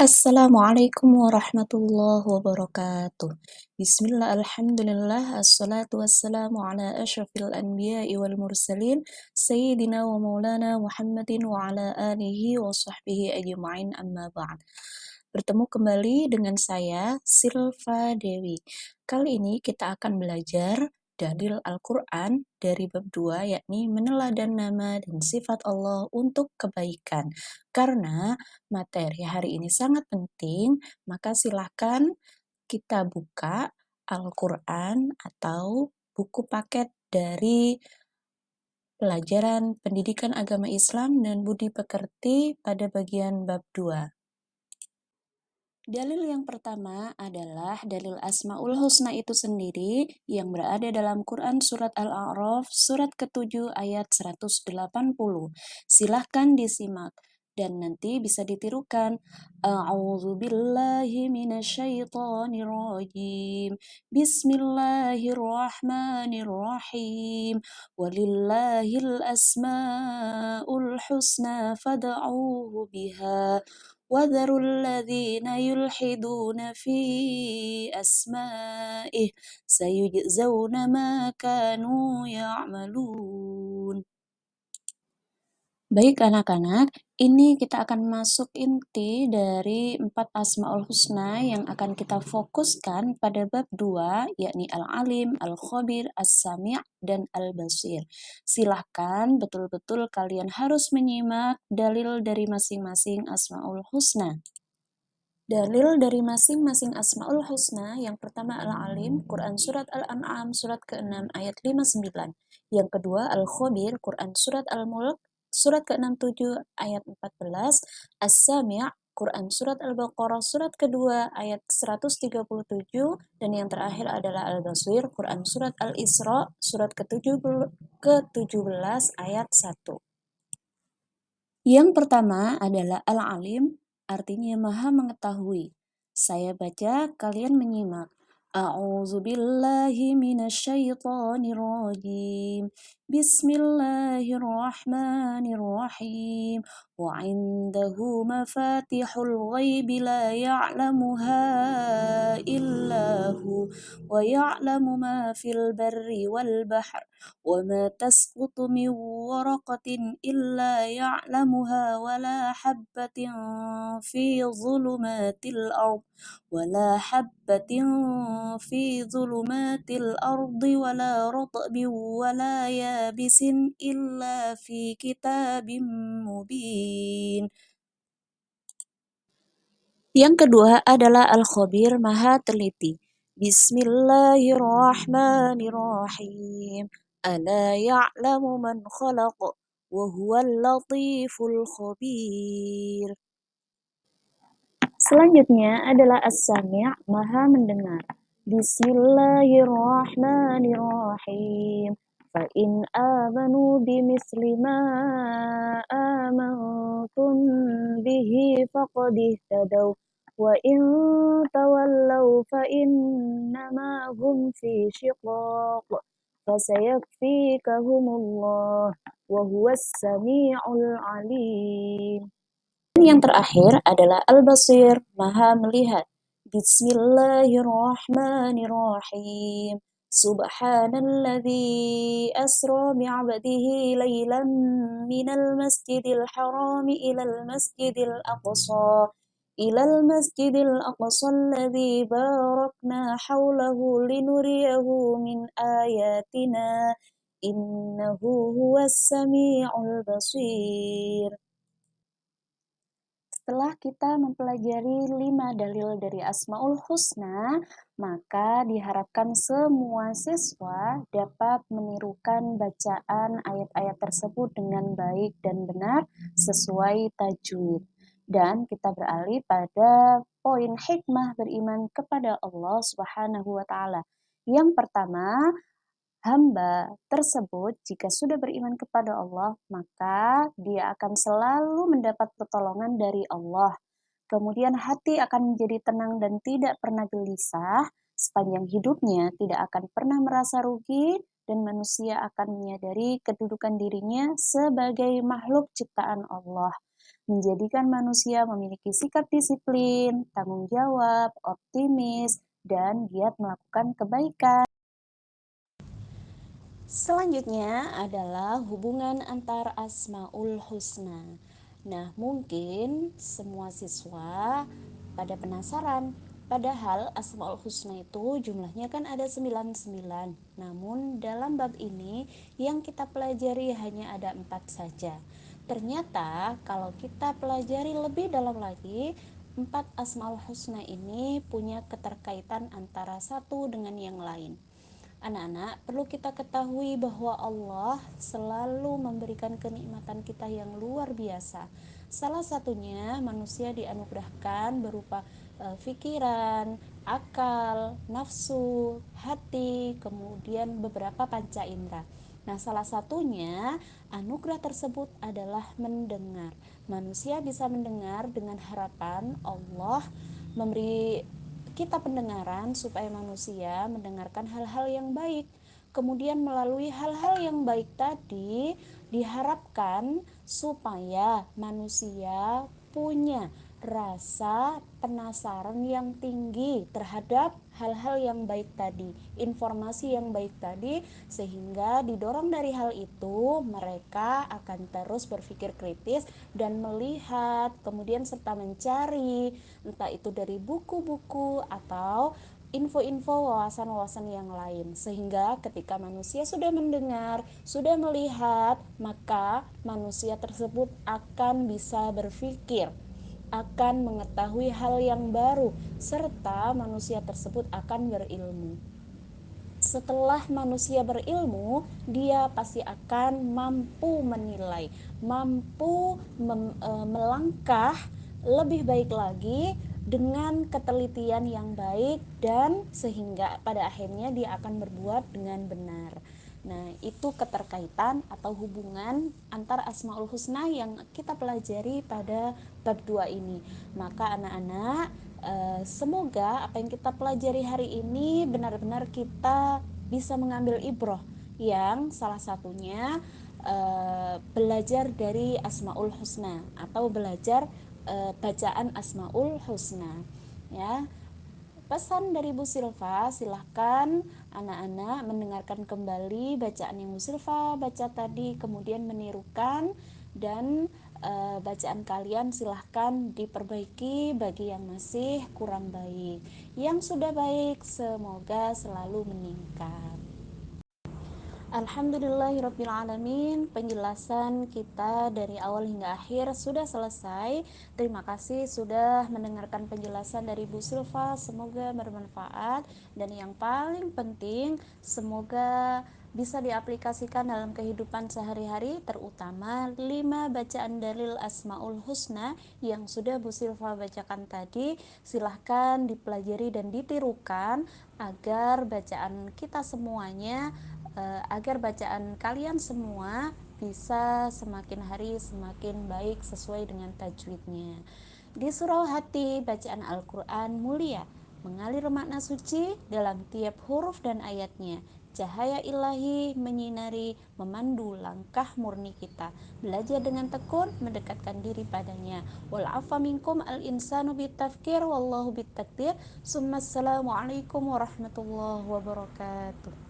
Assalamualaikum warahmatullahi wabarakatuh. Bismillah, alhamdulillah, assalatu wassalamu ala asyrafil anbiya'i wal mursalin, Sayyidina wa maulana Muhammadin wa ala alihi wa sahbihi ajma'in, amma ba'd. Bertemu kembali dengan saya, Silva Dewi. Kali ini kita akan belajar dalil Al-Quran dari bab 2, yakni meneladan nama dan sifat Allah untuk kebaikan. Karena materi hari ini sangat penting, maka silahkan kita buka Al-Quran atau buku paket dari pelajaran pendidikan agama Islam dan budi pekerti pada bagian bab 2. Dalil yang pertama adalah dalil Asmaul Husna itu sendiri yang berada dalam Quran Surat Al-A'raf Surat ke-7 ayat 180. Silahkan disimak dan nanti bisa ditirukan. A'udzu billahi minasyaitonir rajim. Bismillahirrahmanirrahim. Walillahil asmaul husna fad'uuhu biha. وَذَرُوا الَّذِينَ يُلْحِدُونَ فِي أَسْمَائِهِ سَيُجْزَوْنَ مَا كَانُوا يَعْمَلُونَ. Baik anak-anak, ini kita akan masuk inti dari 4 Asmaul Husna yang akan kita fokuskan pada bab 2, yakni Al-Alim, Al-Khabir, As-Sami' dan Al-Basir. Silahkan betul-betul kalian harus menyimak dalil dari masing-masing Asmaul Husna. Dalil dari masing-masing Asmaul Husna, yang pertama Al-Alim, Quran Surat Al-An'am, Surat ke-6 ayat 59. Yang kedua Al-Khabir, Quran Surat Al-Mulk, Surat ke-67 ayat 14. As-Sami', Quran Surat Al-Baqarah, Surat kedua ayat 137. Dan yang terakhir adalah Al-Basir, Quran Surat Al-Isra, Surat ke-17 ayat 1. Yang pertama adalah Al-Alim, artinya maha mengetahui. Saya baca, kalian menyimak. A'udzu billahi minasyaitonir rajim. Bismillahirrahmanirrahim. Wa 'indahu mafatihul ghaibi la ya'lamuha illa hu wa ya'lamu ma fil barri wal bahr wa ma tasqutu min waraqatin illa ya'lamuha wa la habbatin fi dhulumatil ardh ولا حبة في ظلمات الأرض ولا رطب ولا يابس إلا في كتاب مبين. Yang kedua adalah Al-Khabir, maha teliti. Bismillahirrahmanirrahim. Ala ya'lamu man khalaq wa huwal latiful khabir. Selanjutnya adalah As-Sami', maha mendengar. Bismillahirrahmanirrahim. Fa in amanu bimithli ma amantum bihi faqad ihtadaw wa in tawallaw fa innama hum fi shiqaq fasayakfikahumullah wa huwas sami'ul alim. Yang terakhir adalah Al-Basir, maha melihat. Bismillahirrahmanirrahim. Subhanalladzi asra bi'abdihi laylan minal masjidil harami ilal masjidil aqsa alladzi barakna hawlahu linuriyahu min ayatina innahu huwas sami'ul basir. Setelah kita mempelajari 5 dalil dari Asmaul Husna, maka diharapkan semua siswa dapat menirukan bacaan ayat-ayat tersebut dengan baik dan benar sesuai tajwid. Dan kita beralih pada poin hikmah beriman kepada Allah Subhanahu wa Ta'ala. Yang pertama, hamba tersebut jika sudah beriman kepada Allah, maka dia akan selalu mendapat pertolongan dari Allah. Kemudian hati akan menjadi tenang dan tidak pernah gelisah. Sepanjang hidupnya tidak akan pernah merasa rugi dan manusia akan menyadari kedudukan dirinya sebagai makhluk ciptaan Allah. menjadikan manusia memiliki sikap disiplin, tanggung jawab, optimis, dan giat melakukan kebaikan. Selanjutnya adalah hubungan antar Asmaul Husna. Nah, mungkin semua siswa pada penasaran, padahal Asmaul Husna itu jumlahnya kan ada 99. Namun dalam bab ini yang kita pelajari hanya ada 4 saja. Ternyata kalau kita pelajari lebih dalam lagi, 4 Asmaul Husna ini punya keterkaitan antara satu dengan yang lain. Anak-anak, perlu kita ketahui bahwa Allah selalu memberikan kenikmatan kita yang luar biasa. Salah satunya manusia dianugerahkan berupa pikiran, akal, nafsu, hati, kemudian beberapa panca indera. Nah, salah satunya anugerah tersebut adalah mendengar. Manusia bisa mendengar dengan harapan Allah memberi kita pendengaran supaya manusia mendengarkan hal-hal yang baik. Kemudian melalui hal-hal yang baik tadi diharapkan supaya manusia punya rasa penasaran yang tinggi terhadap hal-hal yang baik tadi, informasi yang baik tadi, sehingga didorong dari hal itu mereka akan terus berpikir kritis dan melihat, kemudian serta mencari, entah itu dari buku-buku atau info-info wawasan-wawasan yang lain, sehingga ketika manusia sudah mendengar, sudah melihat, maka manusia tersebut akan bisa berpikir, akan mengetahui hal yang baru, serta manusia tersebut akan berilmu. Setelah manusia berilmu, dia pasti akan mampu menilai, mampu melangkah lebih baik lagi dengan ketelitian yang baik, dan sehingga pada akhirnya dia akan berbuat dengan benar. Nah, itu keterkaitan atau hubungan antara Asmaul Husna yang kita pelajari pada bab 2 ini. Maka anak-anak, semoga apa yang kita pelajari hari ini benar-benar kita bisa mengambil ibroh, yang salah satunya belajar dari Asmaul Husna atau belajar bacaan Asmaul Husna, ya. Pesan dari Bu Silva, silahkan anak-anak mendengarkan kembali bacaan yang Bu Silva baca tadi, kemudian menirukan, dan bacaan kalian silahkan diperbaiki bagi yang masih kurang baik. Yang sudah baik semoga selalu meningkat. Alhamdulillahirrabbilalamin, penjelasan kita dari awal hingga akhir sudah selesai. Terima kasih sudah mendengarkan penjelasan dari Bu Silva, semoga bermanfaat, dan yang paling penting semoga bisa diaplikasikan dalam kehidupan sehari-hari, terutama 5 bacaan dalil Asmaul Husna yang sudah Bu Silva bacakan tadi. Silahkan dipelajari dan ditirukan agar bacaan kita semuanya, agar bacaan kalian semua bisa semakin hari semakin baik sesuai dengan tajwidnya. Di surau hati, bacaan Al-Quran mulia, mengalir makna suci dalam tiap huruf dan ayatnya. Cahaya ilahi menyinari, memandu langkah murni kita. Belajar dengan tekun, mendekatkan diri padanya. Wal afa minkum al insanu bitafkir wallahu bitakdir. Assalamualaikum warahmatullahi wabarakatuh.